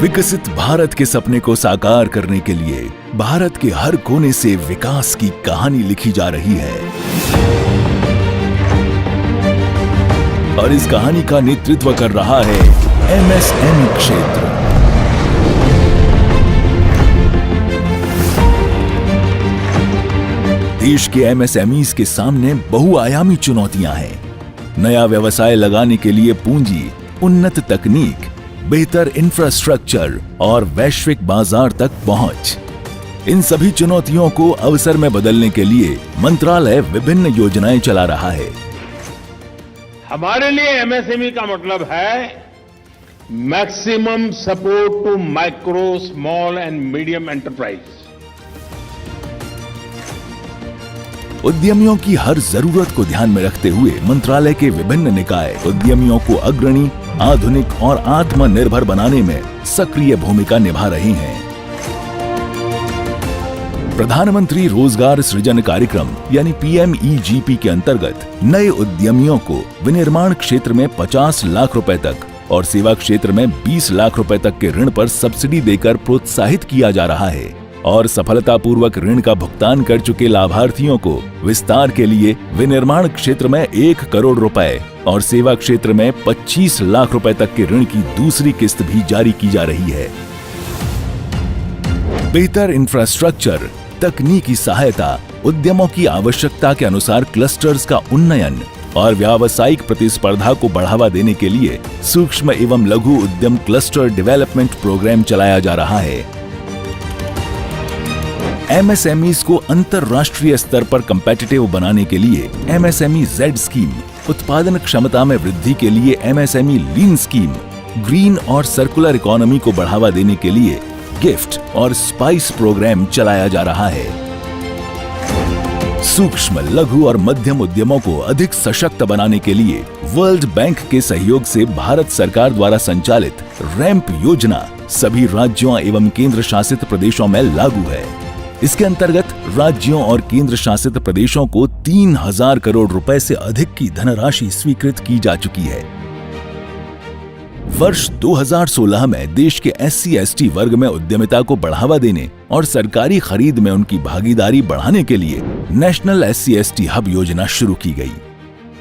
विकसित भारत के सपने को साकार करने के लिए भारत के हर कोने से विकास की कहानी लिखी जा रही है और इस कहानी का नेतृत्व कर रहा है एमएसएमई क्षेत्र। देश के एमएसएमईज के सामने बहुआयामी चुनौतियां हैं। नया व्यवसाय लगाने के लिए पूंजी, उन्नत तकनीक, बेहतर इंफ्रास्ट्रक्चर और वैश्विक बाजार तक पहुंच। इन सभी चुनौतियों को अवसर में बदलने के लिए मंत्रालय विभिन्न योजनाएं चला रहा है। हमारे लिए एमएसएमई का मतलब है maximum support to micro, small and medium enterprise. उद्यमियों की हर जरूरत को ध्यान में रखते हुए मंत्रालय के विभिन्न निकाय उद्यमियों को अग्रणी, आधुनिक और आत्मनिर्भर बनाने में सक्रिय भूमिका निभा रहे हैं। प्रधानमंत्री रोजगार सृजन कार्यक्रम यानी पीएमईजीपी के अंतर्गत नए उद्यमियों को विनिर्माण क्षेत्र में 50 लाख रुपए तक और सेवा क्षेत्र में 20 लाख रुपए तक के ऋण पर सब्सिडी देकर प्रोत्साहित किया जा रहा है और सफलतापूर्वक ऋण का भुगतान कर चुके लाभार्थियों को विस्तार के लिए विनिर्माण क्षेत्र में 1 करोड़ रुपए और सेवा क्षेत्र में 25 लाख रुपए तक के ऋण की दूसरी किस्त भी जारी की जा रही है। बेहतर इंफ्रास्ट्रक्चर, तकनीकी सहायता, उद्यमों की आवश्यकता के अनुसार क्लस्टर्स का उन्नयन और व्यावसायिक प्रतिस्पर्धा को बढ़ावा देने के लिए सूक्ष्म एवं लघु उद्यम क्लस्टर डेवलपमेंट प्रोग्राम चलाया जा रहा है। एमएसएमईज को अंतरराष्ट्रीय स्तर पर कम्पिटिटिव बनाने के लिए एमएसएमई जेड स्कीम, उत्पादन क्षमता में वृद्धि के लिए एमएसएमई लीन स्कीम, ग्रीन और सर्कुलर इकोनॉमी को बढ़ावा देने के लिए गिफ्ट और स्पाइस प्रोग्राम चलाया जा रहा है। सूक्ष्म, लघु और मध्यम उद्यमों को अधिक सशक्त बनाने के लिए वर्ल्ड बैंक के सहयोग से भारत सरकार द्वारा संचालित रैंप योजना सभी राज्यों एवं केंद्र शासित प्रदेशों में लागू है। इसके अंतर्गत राज्यों और केंद्र शासित प्रदेशों को 3000 करोड़ रुपए से अधिक की धनराशि स्वीकृत की जा चुकी है। वर्ष 2016 में देश के SC/ST वर्ग में उद्यमिता को बढ़ावा देने और सरकारी खरीद में उनकी भागीदारी बढ़ाने के लिए नेशनल SC/ST हब योजना शुरू की गई।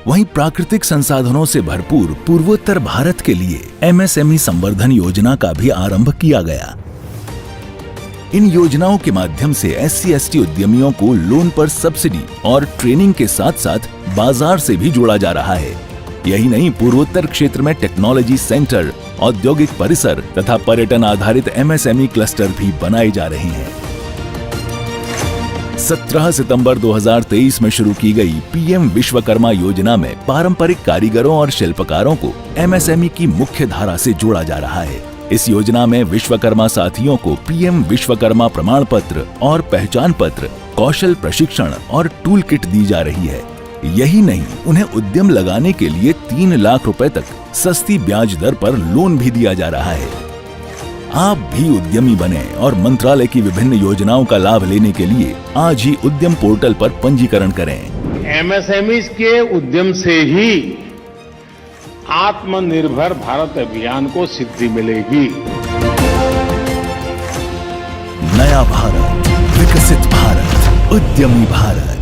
वहीं प्राकृतिक संसाधनों से भरपूर पूर्वोत्तर भारत के लिए MSME संवर्धन योजना का भी आरंभ किया गया। इन योजनाओं के माध्यम से SC/ST उद्यमियों को लोन पर सब्सिडी और ट्रेनिंग के साथ साथ बाजार से भी जोड़ा जा रहा है। यही नहीं, पूर्वोत्तर क्षेत्र में टेक्नोलॉजी सेंटर, औद्योगिक परिसर तथा पर्यटन आधारित MSME क्लस्टर भी बनाए जा रहे हैं। 17 सितंबर 2023 में शुरू की गई PM विश्वकर्मा योजना में पारंपरिक कारीगरों और शिल्पकारों को MSME की मुख्य धारा से जोड़ा जा रहा है। इस योजना में विश्वकर्मा साथियों को PM विश्वकर्मा प्रमाण पत्र और पहचान पत्र, कौशल प्रशिक्षण और टूल किट दी जा रही है। यही नहीं, उन्हें उद्यम लगाने के लिए 3 लाख रुपए तक सस्ती ब्याज दर पर लोन भी दिया जा रहा है। आप भी उद्यमी बने और मंत्रालय की विभिन्न योजनाओं का लाभ लेने के लिए आज ही उद्यम पोर्टल पर पंजीकरण करें। एमएसएमईज के उद्यम से ही आत्मनिर्भर भारत अभियान को सिद्धि मिलेगी। नया भारत, विकसित भारत, उद्यमी भारत।